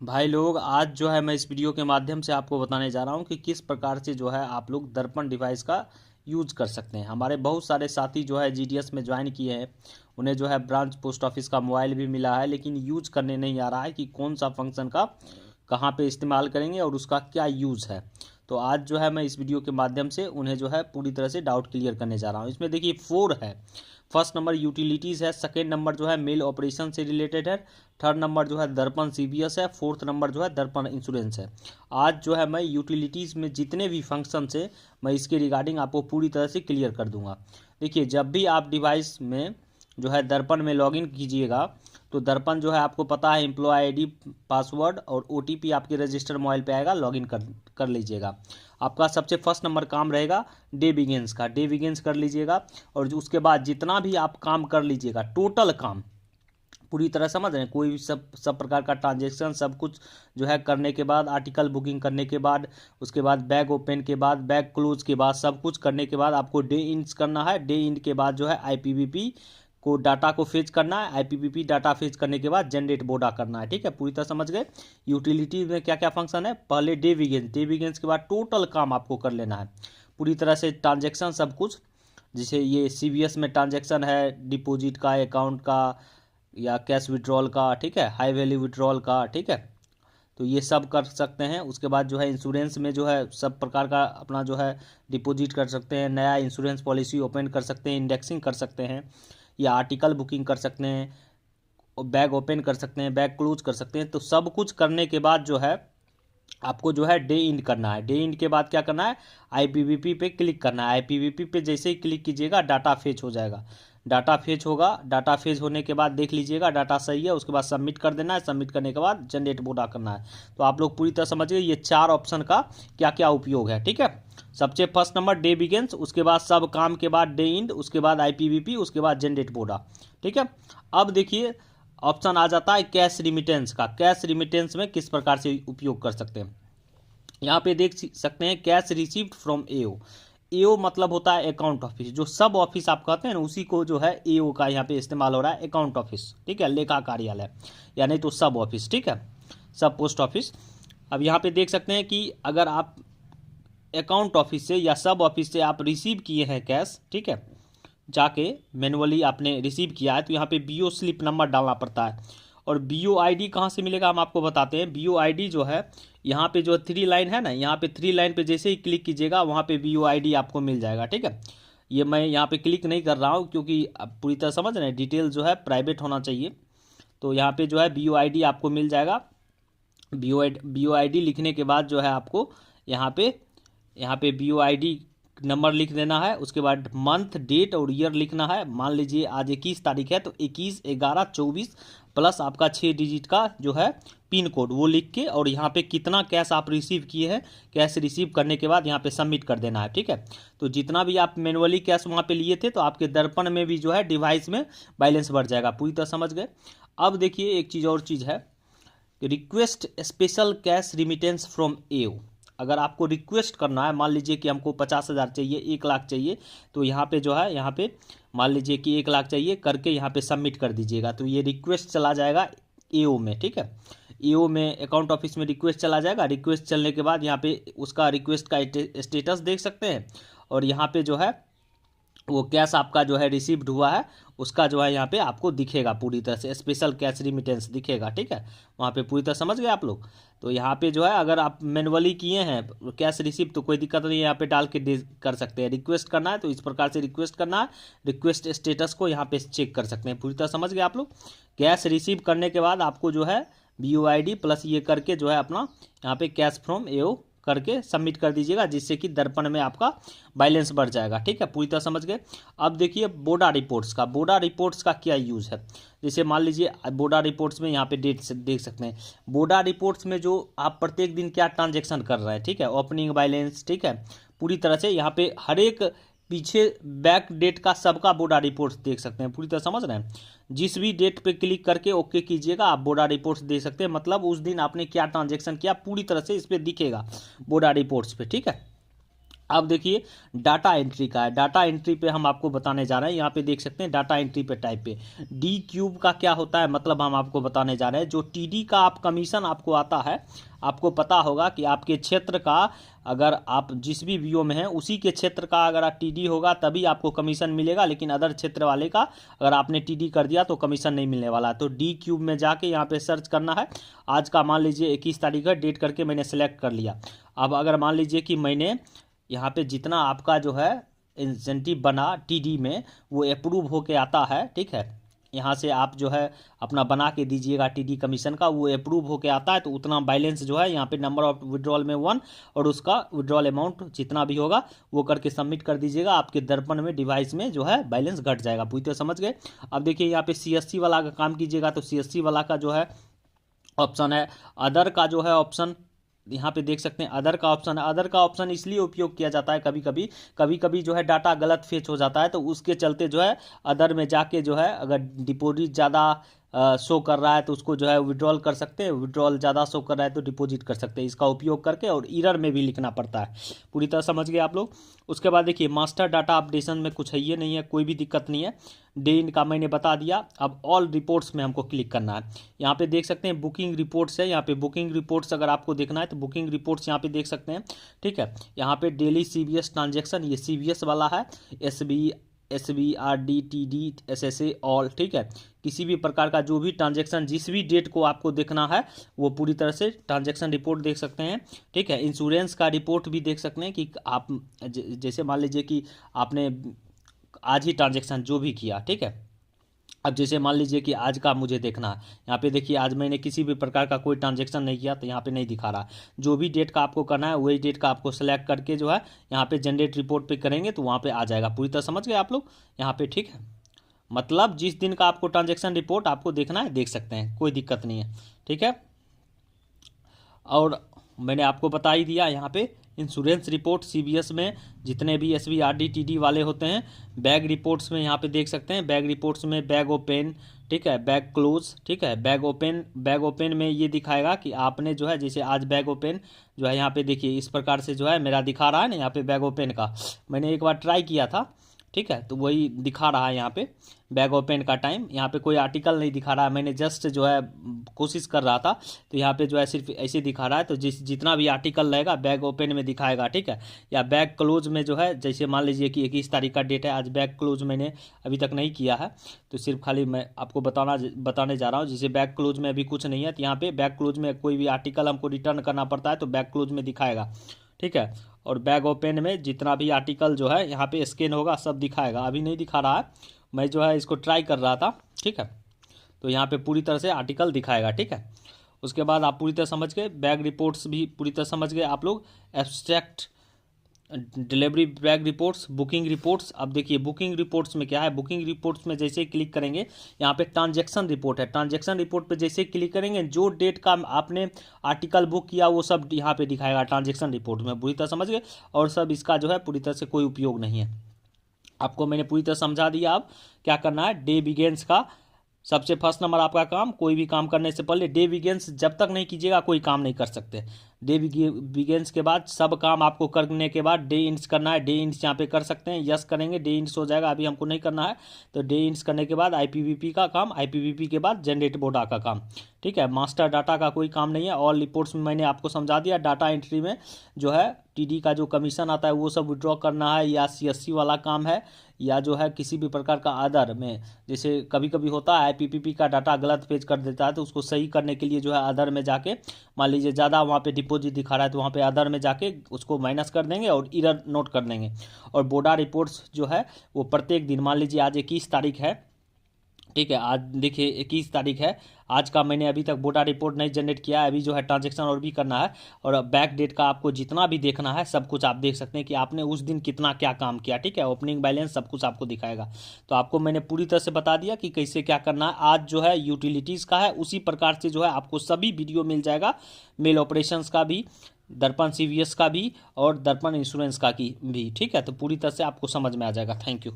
भाई लोग, आज जो है मैं इस वीडियो के माध्यम से आपको बताने जा रहा हूँ कि किस प्रकार से जो है आप लोग दर्पण डिवाइस का यूज कर सकते हैं। हमारे बहुत सारे साथी जो है जीडीएस में ज्वाइन किए हैं, उन्हें जो है ब्रांच पोस्ट ऑफिस का मोबाइल भी मिला है, लेकिन यूज करने नहीं आ रहा है कि कौन सा फंक्शन का कहाँ पे इस्तेमाल करेंगे और उसका क्या यूज़ है। तो आज जो है मैं इस वीडियो के माध्यम से उन्हें जो है पूरी तरह से डाउट क्लियर करने जा रहा हूँ। इसमें देखिए 4 है। फर्स्ट नंबर यूटिलिटीज़ है, सेकेंड नंबर जो है मेल ऑपरेशन से रिलेटेड है, थर्ड नंबर जो है दर्पण सीबीएस है, फोर्थ नंबर जो है दर्पण इंश्योरेंस है। आज जो है मैं यूटिलिटीज़ में जितने भी फंक्शन है मैं इसके रिगार्डिंग आपको पूरी तरह से क्लियर कर दूंगा। देखिए, जब भी आप डिवाइस में जो है दर्पण में लॉगिन कीजिएगा तो दर्पण जो है आपको पता है एम्प्लॉय आईडी, पासवर्ड और ओटीपी आपके रजिस्टर मोबाइल पे आएगा, लॉगिन कर लीजिएगा। आपका सबसे फर्स्ट नंबर काम रहेगा डे बिगिंस का, डे बिगिंस कर लीजिएगा। और उसके बाद जितना भी आप काम कर लीजिएगा, टोटल काम पूरी तरह समझ रहे हैं, कोई भी सब प्रकार का ट्रांजेक्शन सब कुछ जो है करने के बाद, आर्टिकल बुकिंग करने के बाद, उसके बाद बैग ओपन के बाद, बैग क्लोज के बाद, सब कुछ करने के बाद आपको डे इंड करना है। डे इंड के बाद जो है आईपीवीपी को डाटा को फेच करना है। आईपीवीपी डाटा फेच करने के बाद जनरेट बोडा करना है। ठीक है, पूरी तरह समझ गए। यूटिलिटी में क्या क्या फंक्शन है, पहले डे बिगिंस, डे बिगिंस के बाद टोटल काम आपको कर लेना है पूरी तरह से, ट्रांजेक्शन सब कुछ। जैसे ये सीबीएस में ट्रांजेक्शन है, डिपॉजिट का, अकाउंट का या कैश विड्रॉल का, ठीक है, हाई वैल्यू विड्रॉल का, ठीक है, तो ये सब कर सकते हैं। उसके बाद जो है इंश्योरेंस में जो है सब प्रकार का अपना जो है डिपॉजिट कर सकते हैं, नया इंश्योरेंस पॉलिसी ओपन कर सकते हैं, इंडेक्सिंग कर सकते हैं, या आर्टिकल बुकिंग कर सकते हैं, बैग ओपन कर सकते हैं, बैग क्लोज कर सकते हैं। तो सब कुछ करने के बाद जो है आपको जो है डे इंड करना है। डे इंड के बाद क्या करना है, आईपीवीपी पे क्लिक करना है। आईपीवीपी पे जैसे ही क्लिक कीजिएगा डाटा फेच हो जाएगा, डाटा फेच होगा। डाटा फेच होने के बाद देख लीजिएगा डाटा सही है, उसके बाद सबमिट कर देना है। सबमिट करने के बाद जनरेट बोडा करना है। तो आप लोग पूरी तरह समझिए ये 4 ऑप्शन का क्या क्या उपयोग है। ठीक है, सबसे फर्स्ट नंबर डे बिगेंस, उसके बाद सब काम के बाद डे इंड, उसके बाद आईपीवीपी, उसके बाद जनरेट बोडा। ठीक है, अब देखिए ऑप्शन आ जाता है कैश रिमिटेंस का। कैश रिमिटेंस में किस प्रकार से उपयोग कर सकते हैं, यहाँ पे देख सकते हैं कैश रिसीव्ड फ्रॉम एओ। एओ मतलब होता है अकाउंट ऑफिस, जो सब ऑफिस आप कहते हैं ना, उसी को जो है एओ का यहाँ पे इस्तेमाल हो रहा है, अकाउंट ऑफिस। ठीक है, लेखा कार्यालय या नहीं तो सब ऑफिस। ठीक है, सब पोस्ट ऑफिस। अब यहाँ पे देख सकते हैं कि अगर आप अकाउंट ऑफिस से या सब ऑफिस से आप रिसीव किए हैं कैश, ठीक है, जाके मैनुअली आपने रिसीव किया है, तो यहाँ पे बीओ स्लिप नंबर डालना पड़ता है। और बीओ आईडी कहाँ से मिलेगा हम आपको बताते हैं। बीओ आईडी जो है यहाँ पे जो 3 लाइन है ना, यहाँ पे 3 लाइन पे जैसे ही क्लिक कीजिएगा वहाँ पे बीओ आईडी आपको मिल जाएगा। ठीक है, ये मैं यहाँ पे क्लिक नहीं कर रहा हूँ क्योंकि आप पूरी तरह समझ रहे हैं, डिटेल जो है प्राइवेट होना चाहिए। तो यहाँ पे जो है बीओ आईडी आपको मिल जाएगा। बीओ आईडी लिखने के बाद जो है आपको यहाँ पे बीओ आईडी नंबर लिख देना है। उसके बाद मंथ, डेट और ईयर लिखना है। मान लीजिए आज 21 तारीख है तो 21/11/24 प्लस आपका 6 डिजिट का जो है पिन कोड वो लिख के, और यहाँ पे कितना कैश आप रिसीव किए हैं, कैश रिसीव करने के बाद यहाँ पे सबमिट कर देना है। ठीक है, तो जितना भी आप मैनुअली कैश वहाँ पे लिए थे तो आपके दर्पण में भी जो है डिवाइस में बैलेंस बढ़ जाएगा। पूरी तरह समझ गए। अब देखिए एक चीज़ और चीज़ है, request special cash remittance from AO. अगर आपको रिक्वेस्ट करना है, मान लीजिए कि हमको 50,000 चाहिए, 1 लाख चाहिए, तो यहाँ पे जो है यहाँ पे मान लीजिए कि 1 लाख चाहिए करके यहाँ पे सबमिट कर दीजिएगा, तो ये रिक्वेस्ट चला जाएगा एओ में। ठीक है, एओ में अकाउंट ऑफिस में रिक्वेस्ट चला जाएगा। रिक्वेस्ट चलने के बाद यहाँ पे उसका रिक्वेस्ट का स्टेटस देख सकते हैं, और यहाँ पे जो है वो कैश आपका जो है रिसीव्ड हुआ है उसका जो है यहाँ पे आपको दिखेगा, पूरी तरह से स्पेशल कैश रिमिटेंस दिखेगा। ठीक है, वहाँ पे पूरी तरह समझ गए आप लोग। तो यहाँ पे जो है अगर आप मैनुअली किए हैं कैश रिसीव तो कोई दिक्कत नहीं है, यहाँ पे डाल के कर सकते हैं। रिक्वेस्ट करना है तो इस प्रकार से रिक्वेस्ट करना है, रिक्वेस्ट स्टेटस को यहाँ पे चेक कर सकते हैं। पूरी तरह समझ गए आप लोग। कैश रिसीव करने के बाद आपको जो है BOID प्लस ये करके जो है अपना यहाँ पे कैश फ्रॉम एओ करके सबमिट कर दीजिएगा, जिससे कि दर्पण में आपका बैलेंस बढ़ जाएगा। ठीक है, पूरी तरह समझ गए। अब देखिए बोडा रिपोर्ट्स का। बोडा रिपोर्ट्स का क्या यूज़ है, जैसे मान लीजिए बोडा रिपोर्ट्स में यहाँ पे डेट से देख सकते हैं। बोडा रिपोर्ट्स में जो आप प्रत्येक दिन क्या ट्रांजेक्शन कर रहे हैं, ठीक है, ओपनिंग बैलेंस, ठीक है, पूरी तरह से यहाँ पे हर एक पीछे बैक डेट का सबका बोडा रिपोर्ट्स देख सकते हैं। पूरी तरह समझ रहे हैं। जिस भी डेट पे क्लिक करके ओके कीजिएगा आप बोडा रिपोर्ट्स देख सकते हैं, मतलब उस दिन आपने क्या ट्रांजेक्शन किया पूरी तरह से इस पर दिखेगा बोडा रिपोर्ट्स पे। ठीक है, अब देखिए डाटा एंट्री का है। डाटा एंट्री पे हम आपको बताने जा रहे हैं। यहाँ पे देख सकते हैं डाटा एंट्री पे टाइप पे डी क्यूब का क्या होता है, मतलब हम आपको बताने जा रहे हैं। जो टीडी का आप कमीशन आपको आता है, आपको पता होगा कि आपके क्षेत्र का, अगर आप जिस भी वीओ में हैं उसी के क्षेत्र का अगर आप टीडी होगा तभी आपको कमीशन मिलेगा, लेकिन अदर क्षेत्र वाले का अगर आपने टीडी कर दिया तो कमीशन नहीं मिलने वाला। तो डी क्यूब में जाके यहाँ पे सर्च करना है। आज का मान लीजिए 21 तारीख है, डेट करके मैंने सेलेक्ट कर लिया। अब अगर मान लीजिए कि मैंने यहाँ पे जितना आपका जो है इंसेंटिव बना टीडी में वो अप्रूव होके आता है, ठीक है। यहाँ से आप जो है अपना बना के दीजिएगा टीडी कमीशन का, वो अप्रूव होके आता है तो उतना बैलेंस जो है यहाँ पे नंबर ऑफ विड्रॉल में 1 और उसका विड्रॉल अमाउंट जितना भी होगा वो करके सबमिट कर दीजिएगा। आपके दर्पण में डिवाइस में जो है बैलेंस घट जाएगा। पूरी तरह समझ गए। अब देखिए यहाँ पे सीएससी वाला का काम कीजिएगा तो सीएससी वाला का जो है ऑप्शन है अदर का, जो है ऑप्शन यहाँ पे देख सकते हैं अदर का ऑप्शन है। अदर का ऑप्शन इसलिए उपयोग किया जाता है, कभी कभी जो है डाटा गलत फेच हो जाता है तो उसके चलते जो है अदर में जाके जो है अगर डिपॉजिट ज़्यादा शो कर रहा है तो उसको जो है विड्रॉल कर सकते हैं, विड्रॉल ज़्यादा शो कर रहा है तो डिपॉजिट कर सकते हैं, इसका उपयोग करके। और एरर में भी लिखना पड़ता है। पूरी तरह समझ गए आप लोग। उसके बाद देखिए मास्टर डाटा अपडेशन में कुछ है ये नहीं है, कोई भी दिक्कत नहीं है। डे इन का मैंने बता दिया। अब ऑल रिपोर्ट्स में हमको क्लिक करना है। यहाँ पे देख सकते हैं बुकिंग रिपोर्ट्स है। यहाँ पे बुकिंग रिपोर्ट्स अगर आपको देखना है तो बुकिंग रिपोर्ट्स यहाँ पे देख सकते हैं, ठीक है। यहाँ पे डेली सीबीएस ट्रांजेक्शन, ये सीबीएस वाला है। SB RD TD SSA all, ठीक है। किसी भी प्रकार का जो भी ट्रांजेक्शन जिस भी डेट को आपको देखना है वो पूरी तरह से ट्रांजेक्शन रिपोर्ट देख सकते हैं, ठीक है। इंश्योरेंस का रिपोर्ट भी देख सकते हैं कि आप जैसे मान लीजिए कि आपने आज ही ट्रांजेक्शन जो भी किया, ठीक है। अब जैसे मान लीजिए कि आज का मुझे देखना है, यहाँ पे देखिए आज मैंने किसी भी प्रकार का कोई ट्रांजेक्शन नहीं किया तो यहाँ पे नहीं दिखा रहा। जो भी डेट का आपको करना है वही डेट का आपको सेलेक्ट करके जो है यहाँ पे जनरेट रिपोर्ट पे करेंगे तो वहाँ पे आ जाएगा। पूरी तरह समझ गए आप लोग यहाँ पे, ठीक है। मतलब जिस दिन का आपको ट्रांजेक्शन रिपोर्ट आपको देखना है देख सकते हैं, कोई दिक्कत नहीं है, ठीक है। और मैंने आपको बता ही दिया यहाँ पे इंश्योरेंस रिपोर्ट सीबीएस में जितने भी एसबी आरडी टीडी वाले होते हैं। बैग रिपोर्ट्स में यहाँ पे देख सकते हैं, बैग रिपोर्ट्स में बैग ओपन, ठीक है, बैग क्लोज, ठीक है। बैग ओपन में ये दिखाएगा कि आपने जो है जैसे आज बैग ओपन जो है यहाँ पे देखिए इस प्रकार से जो है मेरा दिखा रहा है ना, यहाँ पे बैग ओपन का मैंने एक बार ट्राई किया था, ठीक है। तो वही दिखा रहा है यहाँ पे बैग ओपन का टाइम। यहाँ पे कोई आर्टिकल नहीं दिखा रहा है, मैंने जस्ट जो है कोशिश कर रहा था तो यहाँ पे जो है सिर्फ ऐसे दिखा रहा है। तो जितना भी आर्टिकल रहेगा बैग ओपन में दिखाएगा, ठीक है। या बैग क्लोज में जो है जैसे मान लीजिए कि 21 तारीख का डेट है, आज बैग क्लोज मैंने अभी तक नहीं किया है तो सिर्फ खाली मैं आपको बताने जा रहा हूँ। जैसे बैग क्लोज में अभी कुछ नहीं है तो यहाँ पे बैग क्लोज में कोई भी आर्टिकल हमको रिटर्न करना पड़ता है तो बैग क्लोज में दिखाएगा, ठीक है। और बैग ओपन में जितना भी आर्टिकल जो है यहाँ पे स्कैन होगा सब दिखाएगा। अभी नहीं दिखा रहा है, मैं जो है इसको ट्राई कर रहा था, ठीक है। तो यहाँ पे पूरी तरह से आर्टिकल दिखाएगा, ठीक है। उसके बाद आप पूरी तरह समझ गए। बैग रिपोर्ट्स भी पूरी तरह समझ गए आप लोग। Abstract delivery bag reports, booking reports. अब देखिए बुकिंग रिपोर्ट्स में क्या है, बुकिंग रिपोर्ट्स में जैसे क्लिक करेंगे यहाँ पे ट्रांजैक्शन रिपोर्ट है। ट्रांजैक्शन रिपोर्ट पे जैसे क्लिक करेंगे जो डेट का आपने आर्टिकल बुक किया वो सब यहाँ पे दिखाएगा ट्रांजैक्शन रिपोर्ट में। पूरी तरह समझ गए। और सब इसका जो है पूरी तरह से कोई उपयोग नहीं है, आपको मैंने पूरी तरह समझा दिया। अब क्या करना है, डे बिगेन्स का सबसे फर्स्ट नंबर आपका काम, कोई भी काम करने से पहले डे बिगेन्स जब तक नहीं कीजिएगा कोई काम नहीं कर सकते। डे बिगेन्स के बाद सब काम आपको करने के बाद डे इंड्स करना है। डे इंड्स यहाँ पे कर सकते हैं, यस करेंगे डे इंड्स हो जाएगा। अभी हमको नहीं करना है तो डे इंड्स करने के बाद आईपीवीपी का काम, आईपीवीपी के बाद जनरेट बोडा का काम, ठीक है। मास्टर डाटा का कोई काम नहीं है। ऑल रिपोर्ट्स में मैंने आपको समझा दिया। डाटा एंट्री में जो है टीडी का जो कमीशन आता है वो सब विड्रॉ करना है, या सीएससी वाला काम है, या जो है किसी भी प्रकार का अदर में जैसे कभी कभी होता है आईपीपीपी का डाटा गलत पेज कर देता है तो उसको सही करने के लिए जो है अदर में जाके मान लीजिए ज़्यादा वहाँ पे डिपॉजिट दिखा रहा है तो वहाँ पे अदर में जाके उसको माइनस कर देंगे और एरर नोट कर देंगे। और बोडा रिपोर्ट्स जो है वो प्रत्येक दिन, मान लीजिए आज 21 तारीख है, ठीक है। आज देखिए 21 तारीख है, आज का मैंने अभी तक बोडा रिपोर्ट नहीं जनरेट किया है। अभी जो है ट्रांजैक्शन और भी करना है और बैक डेट का आपको जितना भी देखना है सब कुछ आप देख सकते हैं कि आपने उस दिन कितना क्या काम किया, ठीक है। ओपनिंग बैलेंस सब कुछ आपको दिखाएगा। तो आपको मैंने पूरी तरह से बता दिया कि कैसे क्या करना है। आज जो है यूटिलिटीज़ का है, उसी प्रकार से जो है आपको सभी वीडियो मिल जाएगा, मेल ऑपरेशंस का भी, दर्पण सीवीएस का भी और दर्पण इंश्योरेंस का भी, ठीक है। तो पूरी तरह से आपको समझ में आ जाएगा। Thank you.